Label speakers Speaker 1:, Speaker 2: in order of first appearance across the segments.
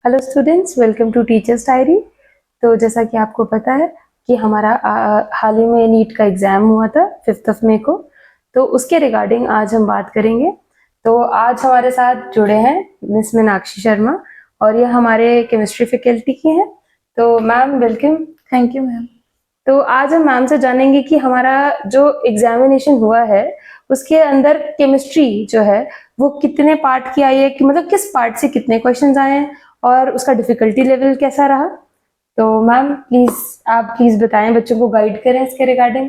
Speaker 1: Hello students, welcome to teachers diary. तो जैसा कि आपको पता है कि हमारा हाल ही में नीट का एग्ज़ाम हुआ था 5 मई को, तो उसके रिगार्डिंग आज हम बात करेंगे। तो आज हमारे साथ जुड़े हैं मिस मीनाक्षी शर्मा और ये हमारे केमिस्ट्री फैकल्टी की हैं। तो ma'am welcome.
Speaker 2: Thank you ma'am.
Speaker 1: तो आज हम मैम से जानेंगे कि हमारा जो एग्जामिनेशन हुआ है उसके अंदर केमिस्ट्री जो है वो कितने पार्ट की आई है, कि मतलब किस पार्ट से कितने क्वेश्चंस आए हैं और उसका डिफिकल्टी लेवल कैसा रहा। तो मैम आप प्लीज बताएं, बच्चों को गाइड करें इसके रिगार्डिंग।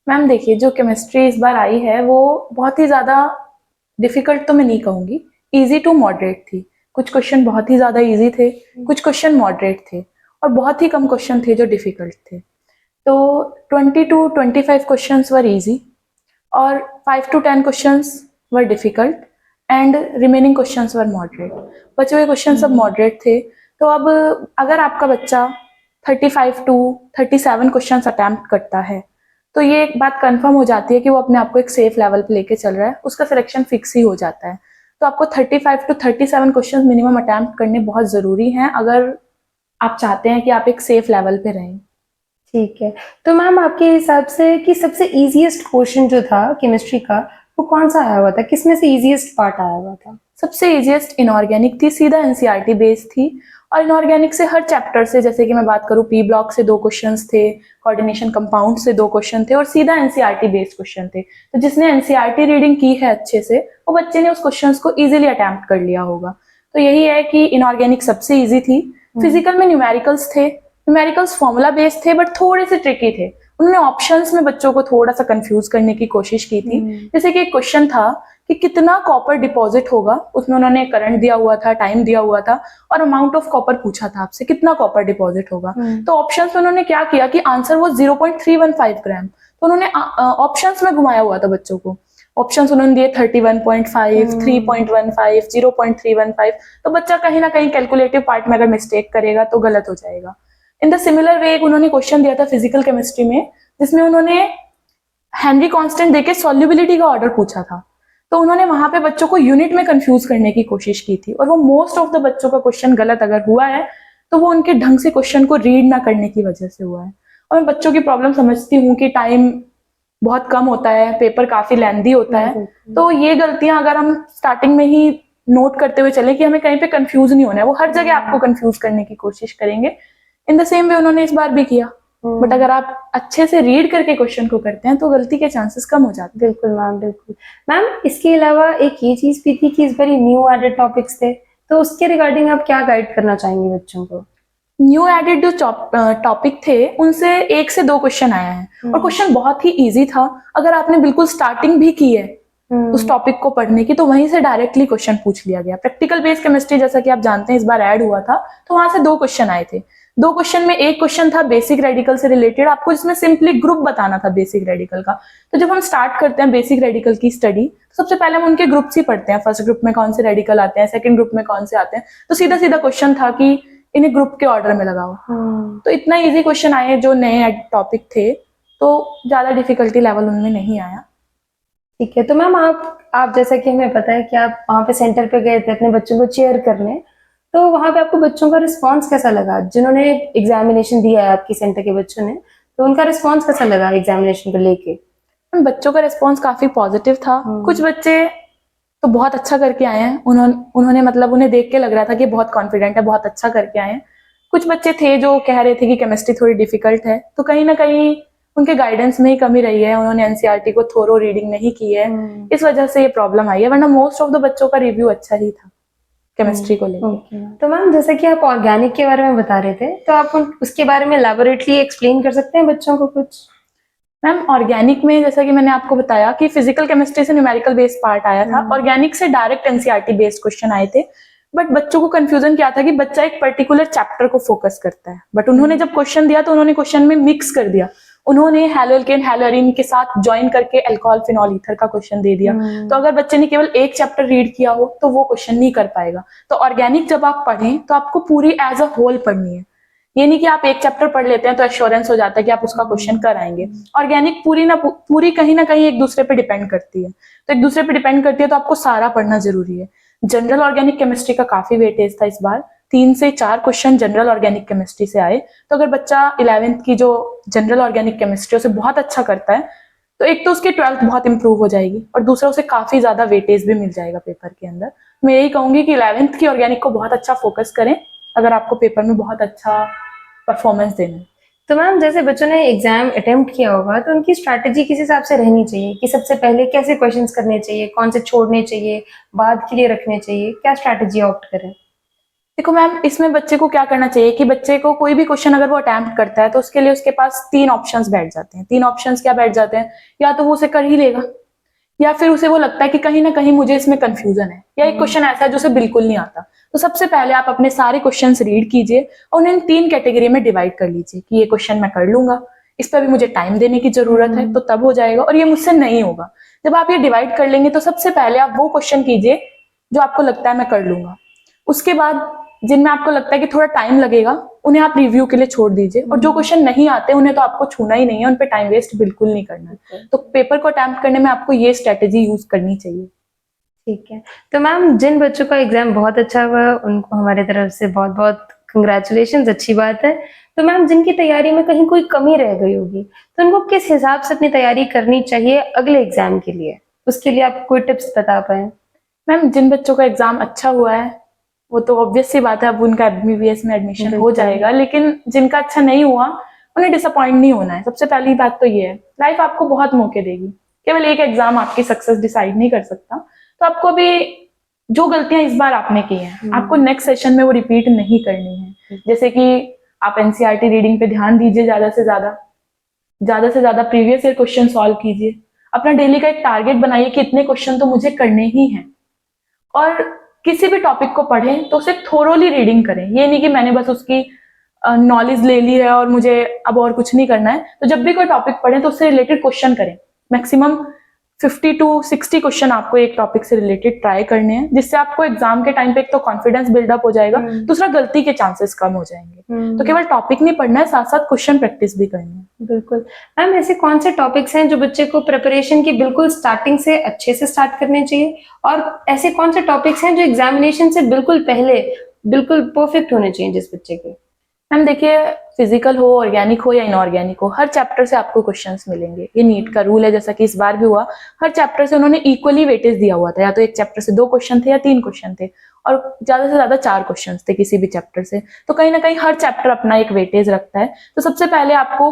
Speaker 2: मैम देखिए, जो केमिस्ट्री इस बार आई है वो बहुत ही ज़्यादा डिफ़िकल्ट तो मैं नहीं कहूँगी, ईज़ी टू मॉडरेट थी। कुछ क्वेश्चन बहुत ही ज़्यादा ईज़ी थे, कुछ क्वेश्चन मॉडरेट थे और बहुत ही कम क्वेश्चन थे जो डिफ़िकल्ट थे। तो 20 to 25 क्वेश्चंस वर ईज़ी और 5 to 10 questions were difficult and remaining questions were moderate. बचे हुए क्वेश्चन सब मॉडरेट थे। तो अब अगर आपका बच्चा 35 to 37 क्वेश्चंस अटैम्प्ट करता है तो ये एक बात कंफर्म हो जाती है कि वो अपने आप को एक सेफ लेवल पे लेके चल रहा है, उसका सिलेक्शन फिक्स ही हो जाता है। तो आपको 35 to 37 क्वेश्चंस मिनिमम अटैम्प्ट करने बहुत ज़रूरी हैं अगर आप चाहते हैं कि आप एक सेफ लेवल पे रहें।
Speaker 1: ठीक है, तो मैम आपके हिसाब से कि सबसे इजीएस्ट क्वेश्चन जो था केमिस्ट्री का वो कौन सा आया हुआ था, किसमें से इजीएस्ट पार्ट आया हुआ था?
Speaker 2: सबसे इजीएस्ट इनऑर्गेनिक थी, सीधा एनसीईआरटी बेस्ड थी। और इनऑर्गेनिक से हर चैप्टर से, जैसे कि मैं बात करूँ, पी ब्लॉक से 2 क्वेश्चंस थे, कोऑर्डिनेशन कंपाउंड से 2 क्वेश्चन थे और सीधा एनसीईआरटी बेस्ड क्वेश्चन थे। तो जिसने एनसीईआरटी रीडिंग की है अच्छे से, वो बच्चे ने उस क्वेश्चंस को इजीली अटेम्प्ट कर लिया होगा। तो यही है कि इनऑर्गेनिक सबसे ईजी थी। फिजिकल में न्यूमेरिकल्स थे, न्यूमेरिकल्स फॉर्मूला बेस्ड थे बट थोड़े से ट्रिकी थे। उन्होंने ऑप्शंस में बच्चों को थोड़ा सा कंफ्यूज करने की कोशिश की थी। जैसे कि एक क्वेश्चन था कि कितना कॉपर डिपॉजिट होगा, उसमें उन्होंने करंट दिया हुआ था, टाइम दिया हुआ था और अमाउंट ऑफ कॉपर पूछा था आपसे कितना कॉपर डिपॉजिट होगा। तो ऑप्शंस में उन्होंने क्या किया कि आंसर वो 0.315 ग्राम। तो उन्होंने ऑप्शंस में घुमाया हुआ था बच्चों को। ऑप्शंस उन्होंने दिए 31.5, 3.15, 0.315। तो बच्चा कहीं ना कहीं कैलकुलेटिव पार्ट में अगर मिस्टेक करेगा तो गलत हो जाएगा। इन द सिमिलर वे उन्होंने क्वेश्चन दिया था फिजिकल केमिस्ट्री में, जिसमें उन्होंने हेनरी कांस्टेंट देके सॉल्युबिलिटी का ऑर्डर पूछा था। तो उन्होंने वहां पे बच्चों को यूनिट में कंफ्यूज करने की कोशिश की थी और वो मोस्ट ऑफ द बच्चों का क्वेश्चन गलत अगर हुआ है तो वो उनके ढंग से क्वेश्चन को रीड ना करने की वजह से हुआ है। और मैं बच्चों की प्रॉब्लम समझती हूँ कि टाइम बहुत कम होता है, पेपर काफी लेंदी होता है। तो ये गलतियां अगर हम स्टार्टिंग में ही नोट करते हुए चले कि हमें कहीं पे कंफ्यूज नहीं होना है, वो हर जगह आपको कंफ्यूज करने की कोशिश करेंगे। इन द सेम वे उन्होंने इस बार भी किया। बट अगर आप अच्छे से रीड करके क्वेश्चन को करते हैं तो गलती के चांसेस कम हो जाते हैं।
Speaker 1: बिल्कुल मैम, बिल्कुल मैम। इसके अलावा एक ये चीज भी थी कि इस बार न्यू एडेड टॉपिक्स थे, तो उसके रिगार्डिंग आप क्या गाइड करना चाहेंगे बच्चों को?
Speaker 2: न्यू एडेड जो टॉपिक थे उनसे 1 से 2 क्वेश्चन आया है और क्वेश्चन बहुत ही इजी था। अगर आपने बिल्कुल स्टार्टिंग भी की है उस टॉपिक को पढ़ने की तो वहीं से डायरेक्टली क्वेश्चन पूछ लिया गया। प्रैक्टिकल बेस्ड केमिस्ट्री जैसा कि आप जानते हैं इस बार ऐड हुआ था, तो वहां से 2 क्वेश्चन आए थे। 2 क्वेश्चन में एक क्वेश्चन था बेसिक रेडिकल से रिलेटेड, आपको जिसमें सिंपली ग्रुप बताना था बेसिक रेडिकल का। तो जब हम स्टार्ट करते हैं बेसिक रेडिकल की स्टडी, तो सबसे पहले हम उनके ग्रुप्स ही पढ़ते हैं, फर्स्ट ग्रुप में कौन से रेडिकल आते हैं, सेकंड ग्रुप में कौन से आते हैं। तो सीधा सीधा क्वेश्चन था कि इन्हें ग्रुप के ऑर्डर में लगाओ। तो इतना इजी क्वेश्चन आए जो नए टॉपिक थे, तो ज्यादा डिफिकल्टी लेवल उनमें नहीं आया।
Speaker 1: ठीक है, तो मैम आप जैसा कि हमें पता है कि आप वहाँ पे सेंटर पे गए थे अपने बच्चों को चेयर करने, तो वहाँ पे आपको बच्चों का रिस्पांस कैसा लगा? जिन्होंने एग्जामिनेशन दिया है आपकी सेंटर के बच्चों ने, तो उनका रिस्पांस कैसा लगा एग्जामिनेशन को लेके?
Speaker 2: बच्चों का रिस्पांस काफी पॉजिटिव था। कुछ बच्चे तो बहुत अच्छा करके आए हैं, उन्होंने मतलब उन्हें देख के लग रहा था कि बहुत कॉन्फिडेंट है, बहुत अच्छा करके आए हैं। कुछ बच्चे थे जो कह रहे थे कि केमिस्ट्री थोड़ी डिफिकल्ट है, तो कहीं ना कहीं उनके गाइडेंस में ही कमी रही है, उन्होंने एनसीईआरटी को थोरो रीडिंग नहीं की है, इस वजह से ये प्रॉब्लम आई है। वरना मोस्ट ऑफ द बच्चों का रिव्यू अच्छा ही था केमिस्ट्री को लेकर।
Speaker 1: तो मैम जैसे कि आप ऑर्गेनिक के बारे में बता रहे थे, तो आप उसके बारे में लैबोरेटरी एक्सप्लेन कर सकते हैं बच्चों को कुछ?
Speaker 2: मैम ऑर्गेनिक में जैसा कि मैंने आपको बताया कि फिजिकल केमिस्ट्री से न्यूमेरिकल बेस्ड पार्ट आया था, ऑर्गेनिक से डायरेक्ट एनसीईआरटी बेस्ड क्वेश्चन आए थे। बट बच्चों को कंफ्यूजन क्या था कि बच्चा एक पर्टिकुलर चैप्टर को फोकस करता है, बट उन्होंने जब क्वेश्चन दिया तो उन्होंने क्वेश्चन में मिक्स कर दिया। उन्होंने हैलोएल्केन हैलोअरीन के साथ ज्वाइन करके अल्कोहल फिनॉल ईथर का क्वेश्चन दे दिया। तो अगर बच्चे ने केवल एक चैप्टर रीड किया हो तो वो क्वेश्चन नहीं कर पाएगा। तो ऑर्गेनिक जब आप पढ़ें तो आपको पूरी एज अ होल पढ़नी है, ये नहीं कि आप एक चैप्टर पढ़ लेते हैं तो एश्योरेंस हो जाता है कि आप उसका क्वेश्चन कर आएंगे। ऑर्गेनिक पूरी कहीं ना कहीं एक दूसरे पे डिपेंड करती है, तो एक दूसरे पे डिपेंड करती है तो आपको सारा पढ़ना जरूरी है। जनरल ऑर्गेनिक केमिस्ट्री का काफी वेटेज था इस बार, 3 से 4 क्वेश्चन जनरल ऑर्गेनिक केमिस्ट्री से आए, तो अगर बच्चा 11th की जो जनरल ऑर्गेनिक केमिस्ट्री उसे बहुत अच्छा करता है, तो एक तो उसकी 12th बहुत इंप्रूव हो जाएगी और दूसरा उसे काफी ज्यादा वेटेज भी मिल जाएगा पेपर के अंदर। मैं यही कहूंगी कि 11th की ऑर्गेनिक को बहुत अच्छा फोकस करें अगर आपको पेपर में बहुत अच्छा परफॉर्मेंस देना है।
Speaker 1: तो मैम जैसे बच्चों ने एग्जाम अटेम्प्ट किया होगा तो उनकी स्ट्रैटेजी किस हिसाब से रहनी चाहिए कि सबसे पहले कैसे क्वेश्चंस करने चाहिए, कौन से छोड़ने चाहिए, बाद के लिए रखने चाहिए, क्या स्ट्रैटेजी ऑप्ट करें?
Speaker 2: देखो मैम, इसमें बच्चे को क्या करना चाहिए कि बच्चे को कोई भी क्वेश्चन अगर वो अटेम्प्ट करता है तो उसके लिए उसके पास 3 ऑप्शंस बैठ जाते हैं। 3 ऑप्शंस क्या बैठ जाते हैं, या तो वो उसे कर ही लेगा, या फिर उसे वो लगता है कि कहीं ना कहीं मुझे इसमें कंफ्यूजन है, या एक क्वेश्चन ऐसा है जो उसे बिल्कुल नहीं आता। तो सबसे पहले आप अपने सारे क्वेश्चंस रीड कीजिए और उन्हें 3 कैटेगरी में डिवाइड कर लीजिए कि ये क्वेश्चन मैं कर लूंगा, इस पर भी मुझे टाइम देने की जरूरत है तो तब हो जाएगा, और ये मुझसे नहीं होगा। जब आप ये डिवाइड कर लेंगे तो सबसे पहले आप वो क्वेश्चन कीजिए जो आपको लगता है मैं कर लूंगा। उसके बाद जिनमें आपको लगता है कि थोड़ा टाइम लगेगा उन्हें आप रिव्यू के लिए छोड़ दीजिए, और जो क्वेश्चन नहीं आते उन्हें तो आपको छूना ही नहीं है, उन पे टाइम वेस्ट बिल्कुल नहीं करना है। तो पेपर को अटेम्प्ट करने में आपको ये स्ट्रेटेजी यूज करनी चाहिए।
Speaker 1: ठीक है। तो मैम जिन बच्चों का एग्जाम बहुत अच्छा हुआ उनको हमारे तरफ से बहुत बहुत कंग्रेचुलेशंस, अच्छी बात है। तो मैम जिनकी तैयारी में कहीं कोई कमी रह गई होगी तो उनको किस हिसाब से अपनी तैयारी करनी चाहिए अगले एग्जाम के लिए, उसके लिए आप कोई टिप्स बता पाए?
Speaker 2: मैम जिन बच्चों का एग्जाम अच्छा हुआ है वो तो ऑब्वियस सी बात है, अब उनका MBBS में एडमिशन हो जाएगा, लेकिन जिनका अच्छा नहीं हुआ उन्हें डिसअपॉइंट नहीं होना है। सबसे पहली बात तो ये है, लाइफ आपको बहुत मौके देगी, केवल एक एग्जाम आपकी सक्सेस डिसाइड नहीं कर सकता। तो आपको भी जो गलतियां इस बार आपने की हैं आपको नेक्स्ट सेशन में वो रिपीट नहीं करनी है। जैसे कि आप NCERT रीडिंग पे ध्यान दीजिए, ज्यादा से ज्यादा प्रीवियस ईयर क्वेश्चन सॉल्व कीजिए, अपना डेली का एक टारगेट बनाइए कि इतने क्वेश्चन तो मुझे करने ही हैं, और किसी भी टॉपिक को पढ़ें तो उसे थोरोली रीडिंग करें। ये नहीं कि मैंने बस उसकी नॉलेज ले ली है और मुझे अब और कुछ नहीं करना है। तो जब भी कोई टॉपिक पढ़ें तो उससे रिलेटेड क्वेश्चन करें। मैक्सिमम 50 to 60 क्वेश्चन आपको एक टॉपिक से रिलेटेड ट्राई करने हैं, जिससे आपको एग्जाम के टाइम पे एक तो कॉन्फिडेंस बिल्डअप हो जाएगा, दूसरा गलती के चांसेस कम हो जाएंगे। तो केवल टॉपिक नहीं पढ़ना है, साथ साथ क्वेश्चन प्रैक्टिस भी करनी है।
Speaker 1: बिल्कुल। मैम ऐसे कौन से टॉपिक्स हैं जो बच्चे को प्रिपरेशन की बिल्कुल स्टार्टिंग से अच्छे से स्टार्ट करने चाहिए, और ऐसे कौन से टॉपिक्स हैं जो एग्जामिनेशन से बिल्कुल पहले बिल्कुल परफेक्ट होने चाहिए जिस बच्चे के?
Speaker 2: मैम देखिए, फिजिकल हो, ऑर्गेनिक हो या इनऑर्गेनिक हो, हर चैप्टर से आपको क्वेश्चंस मिलेंगे। ये नीट का रूल है, जैसा कि इस बार भी हुआ, हर चैप्टर से उन्होंने इक्वली वेटेज दिया हुआ था, या तो एक चैप्टर से 2 क्वेश्चन थे या 3 क्वेश्चन थे, और ज्यादा से ज्यादा 4 क्वेश्चन थे किसी भी चैप्टर से। तो कहीं ना कहीं हर चैप्टर अपना एक वेटेज रखता है। तो सबसे पहले आपको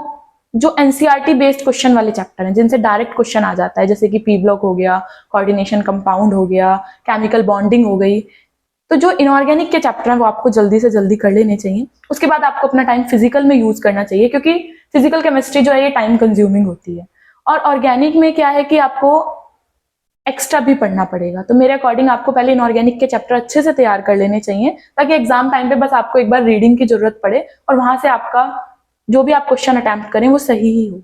Speaker 2: जो NCERT बेस्ड क्वेश्चन वाले चैप्टर हैं, जिनसे डायरेक्ट क्वेश्चन आ जाता है, जैसे कि P ब्लॉक हो गया, कोऑर्डिनेशन कंपाउंड हो गया, केमिकल बॉन्डिंग हो गई, तो जो इनऑर्गेनिक के चैप्टर हैं वो आपको जल्दी से जल्दी कर लेने चाहिए। उसके बाद आपको अपना टाइम फिजिकल में यूज करना चाहिए, क्योंकि फिजिकल केमिस्ट्री जो है ये टाइम कंज्यूमिंग होती है। और ऑर्गेनिक में क्या है कि आपको एक्स्ट्रा भी पढ़ना पड़ेगा। तो मेरे अकॉर्डिंग आपको पहले इनऑर्गेनिक के चैप्टर अच्छे से तैयार कर लेने चाहिए, ताकि एग्जाम टाइम पे बस आपको एक बार रीडिंग की जरूरत पड़े और वहां से आपका जो भी आप क्वेश्चन अटेम्प्ट करें वो सही ही हो।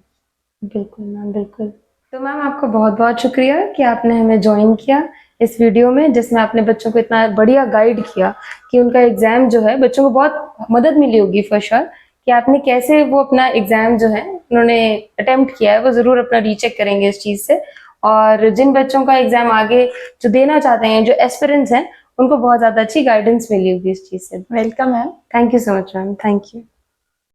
Speaker 1: बिल्कुल मैम, बिल्कुल। तो मैम आपका बहुत बहुत शुक्रिया कि आपने हमें ज्वाइन किया इस वीडियो में, जिसमें आपने बच्चों को इतना बढ़िया गाइड किया कि उनका एग्जाम जो है, बच्चों को बहुत मदद मिली होगी फॉर श्योर कि आपने कैसे वो अपना एग्जाम जो है उन्होंने अटेम्प्ट किया है वो जरूर अपना रीचेक करेंगे इस चीज से। और जिन बच्चों का एग्जाम आगे जो देना चाहते हैं, जो एस्पिरेंट्स हैं, उनको बहुत ज्यादा अच्छी गाइडेंस मिली होगी इस चीज से।
Speaker 2: Welcome ma'am.
Speaker 1: Thank you so much ma'am, thank you.